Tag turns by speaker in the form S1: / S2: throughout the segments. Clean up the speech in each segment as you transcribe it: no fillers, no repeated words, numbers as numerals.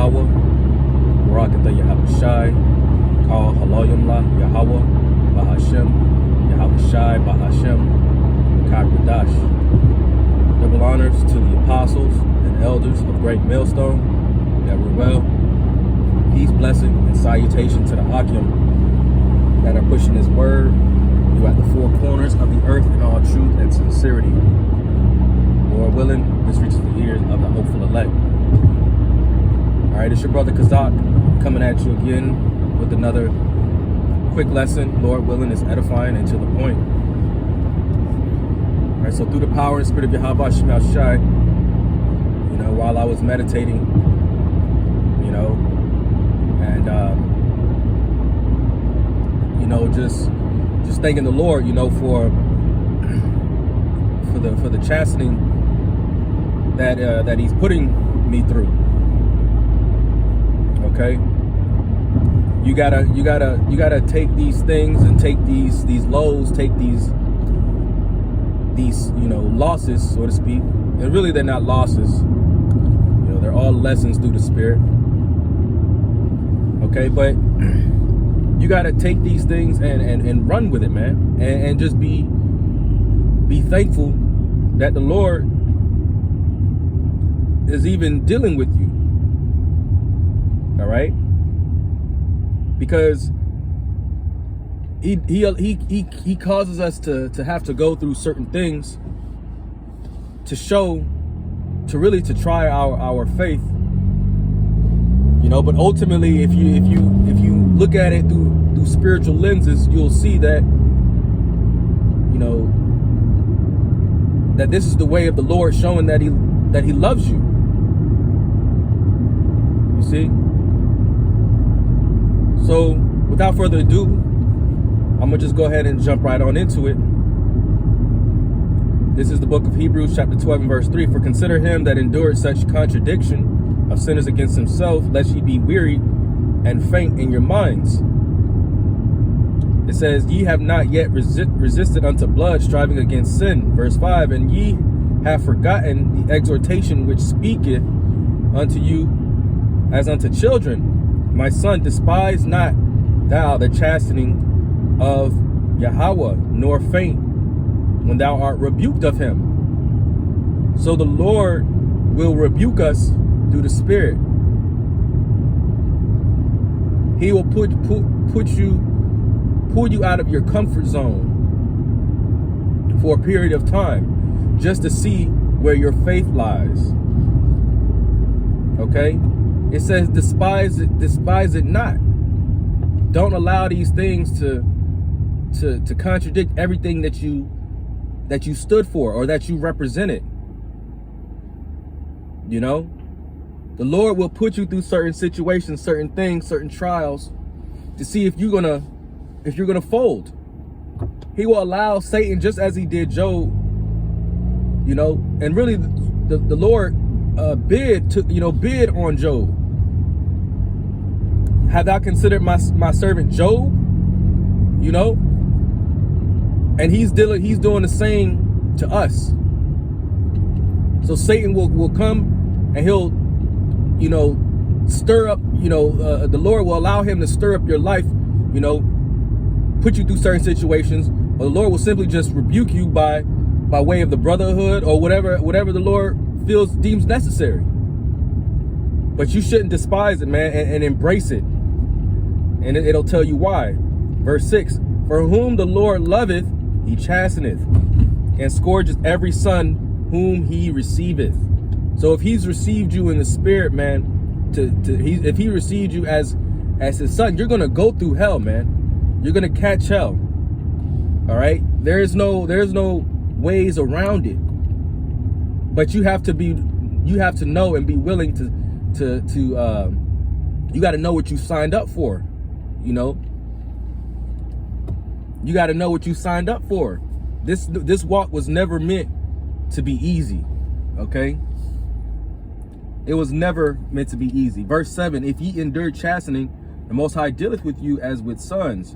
S1: Yahweh, Barakatha Yahawashi, Kal Haloyamla, Yahweh, Bahashem, Yahawashi, Bahashem, Kakradash. Double honors to the apostles and elders of Great Millstone, that were well. Peace, blessing, and salutation to the Akim that are pushing His word. You at the four corners of the earth in all truth and sincerity. Lord willing, this reaches the ears of the hopeful elect. All right, it's your brother Kazak coming at you again with another quick lesson. Lord willing, is edifying and to the point. All right, so through the power and spirit of Yahweh Shema Shai, while I was meditating, and just thanking the Lord, for the chastening that He's putting me through. Okay, you gotta take these things and take these lows, take these losses, so to speak. And really, they're not losses. They're all lessons through the Spirit. Okay, but you gotta take these things and run with it, man, and just be thankful that the Lord is even dealing with you. All right, because he causes us to have to go through certain things to really try our faith, but ultimately, if you look at it through spiritual lenses, you'll see that that this is the way of the Lord, showing that he loves you. You see? So without further ado, I'm gonna just go ahead and jump right on into it. This is the book of Hebrews, chapter 12 and verse 3. For consider him that endured such contradiction of sinners against himself, lest ye be weary and faint in your minds. It says, ye have not yet resisted unto blood, striving against sin. Verse 5, and ye have forgotten the exhortation which speaketh unto you as unto children. My son, despise not thou the chastening of Yahweh, nor faint when thou art rebuked of him. So the Lord will rebuke us through the Spirit. He will pull you out of your comfort zone for a period of time, just to see where your faith lies. Okay? It says, despise it not. Don't allow these things to contradict everything that you stood for or that you represented. The Lord will put you through certain situations, certain things, certain trials, to see if you're gonna fold. He will allow Satan, just as he did Job, and really the Lord bid on Job. Have thou considered my servant Job? And he's doing the same to us. So Satan will come and he'll stir up, the Lord will allow him to stir up your life, put you through certain situations, or the Lord will simply just rebuke you by way of the brotherhood or whatever the Lord deems necessary. But you shouldn't despise it, man, and embrace it. And it'll tell you why. Verse 6, for whom the Lord loveth, he chasteneth, and scourgeth every son whom he receiveth. So if he's received you in the Spirit, man, if he received you as his son, you're gonna go through hell, man. You're gonna catch hell. All right. There's no ways around it. But you have to know and be willing to you got to know what you signed up for. You got to know what you signed up for. This walk was never meant to be easy. Okay. It was never meant to be easy. Verse 7, if ye endure chastening, the Most High dealeth with you as with sons.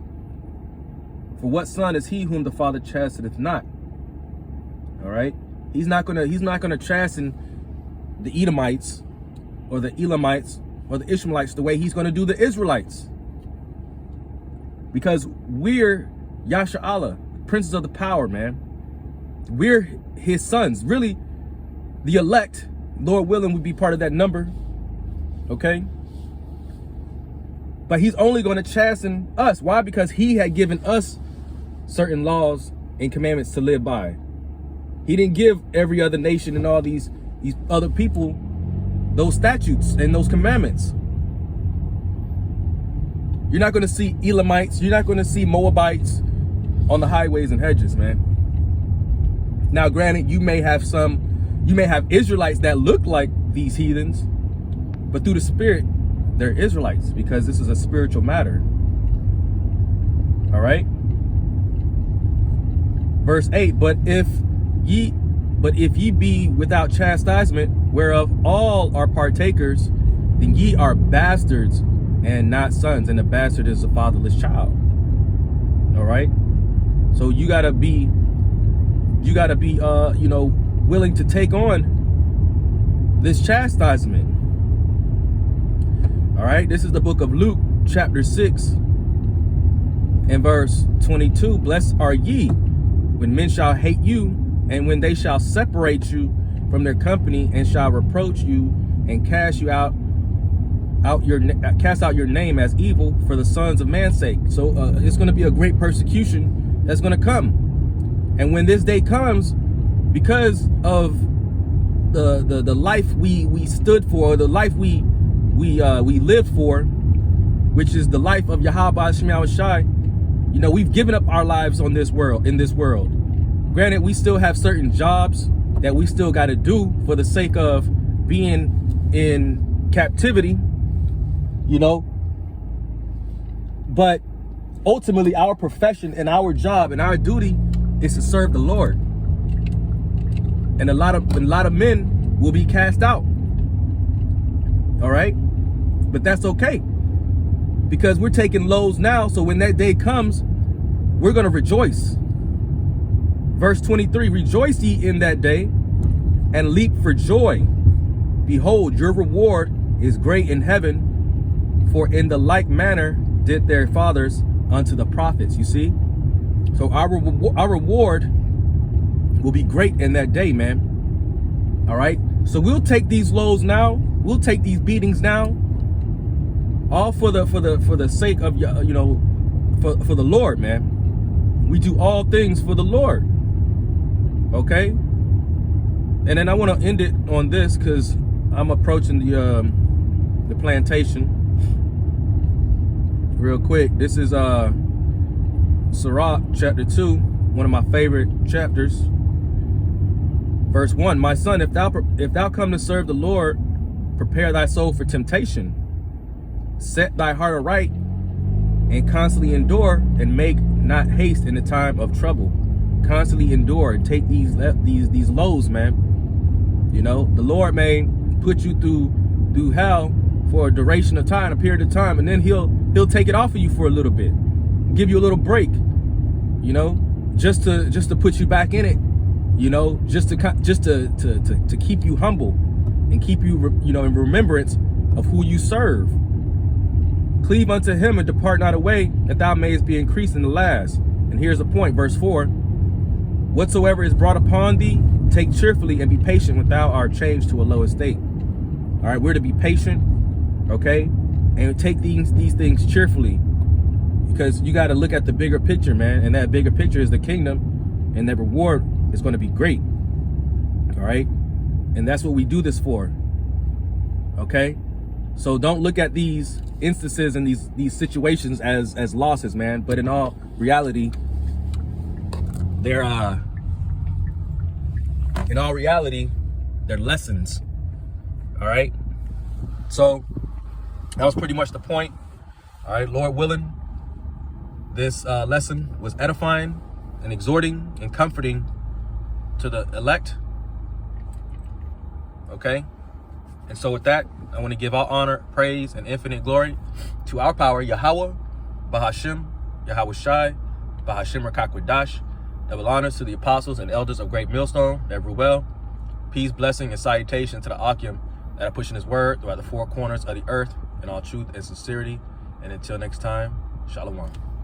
S1: For what son is he whom the Father chasteneth not? All right. He's not gonna chasten the Edomites or the Elamites or the Ishmaelites the way he's going to do the Israelites. Because we're Yasha'Allah, princes of the power, man. We're his sons. Really, the elect, Lord willing, would be part of that number. Okay? But he's only going to chasten us. Why? Because he had given us certain laws and commandments to live by. He didn't give every other nation and all these other people those statutes and those commandments. You're not going to see Elamites. You're not going to see Moabites on the highways and hedges, man. Now, granted, you may have Israelites that look like these heathens, but through the Spirit, they're Israelites, because this is a spiritual matter. All right. Verse 8, but if ye be without chastisement, whereof all are partakers, then ye are bastards and not sons, and a bastard is a fatherless child. All right. So you gotta be willing to take on this chastisement. All right. This is the book of Luke, chapter 6 and verse 22. Blessed are ye when men shall hate you, and when they shall separate you from their company, and shall reproach you, and cast out your name as evil for the sons of man's sake. So it's going to be a great persecution that's going to come. And when this day comes, because of the life we stood for, the life we lived for, which is the life of Yahweh Shema Shai, we've given up our lives in this world. Granted, we still have certain jobs that we still got to do for the sake of being in captivity, but ultimately our profession and our job and our duty is to serve the Lord. And a lot of men will be cast out. All right. But that's okay, because we're taking loads now. So when that day comes, we're going to rejoice. Verse 23, rejoice ye in that day and leap for joy. Behold, your reward is great in heaven, for in the like manner did their fathers unto the prophets. You see? So our reward will be great in that day, man. All right. So we'll take these lows now. We'll take these beatings now, all for the sake of, for the Lord, man. We do all things for the Lord. Okay. And then I want to end it on this, because I'm approaching the plantation real quick. This is Sirach chapter 2, one of my favorite chapters. Verse 1, my son, if thou come to serve the Lord, prepare thy soul for temptation. Set thy heart aright, and constantly endure, and make not haste in the time of trouble. Constantly endure and take these lows, man. The Lord may put you through hell for a duration of time, a period of time, and then he'll take it off of you for a little bit, give you a little break, just to put you back in it, just to keep you humble and keep you, in remembrance of who you serve. Cleave unto him and depart not away, that thou mayest be increased in the last. And here's the point, verse 4. Whatsoever is brought upon thee, take cheerfully, and be patient when thou art changed to a low estate. All right, we're to be patient, okay, and take these things cheerfully, because you got to look at the bigger picture, man. And that bigger picture is the kingdom, and that reward is going to be great. All right, and that's what we do this for. Okay, so don't look at these instances and these situations as losses, man. But in all reality, they're lessons. All right. So that was pretty much the point. All right. Lord willing, this lesson was edifying and exhorting and comforting to the elect. Okay. And so with that, I want to give all honor, praise, and infinite glory to our power, Yahweh, Bahashim, Yahweh Shai, Bahashim Rakakwadash. Double honors to the apostles and elders of Great Millstone that rule well. Peace, blessing, and salutation to the Akim that are pushing his word throughout the four corners of the earth. in all truth and sincerity. And until next time, Shalom.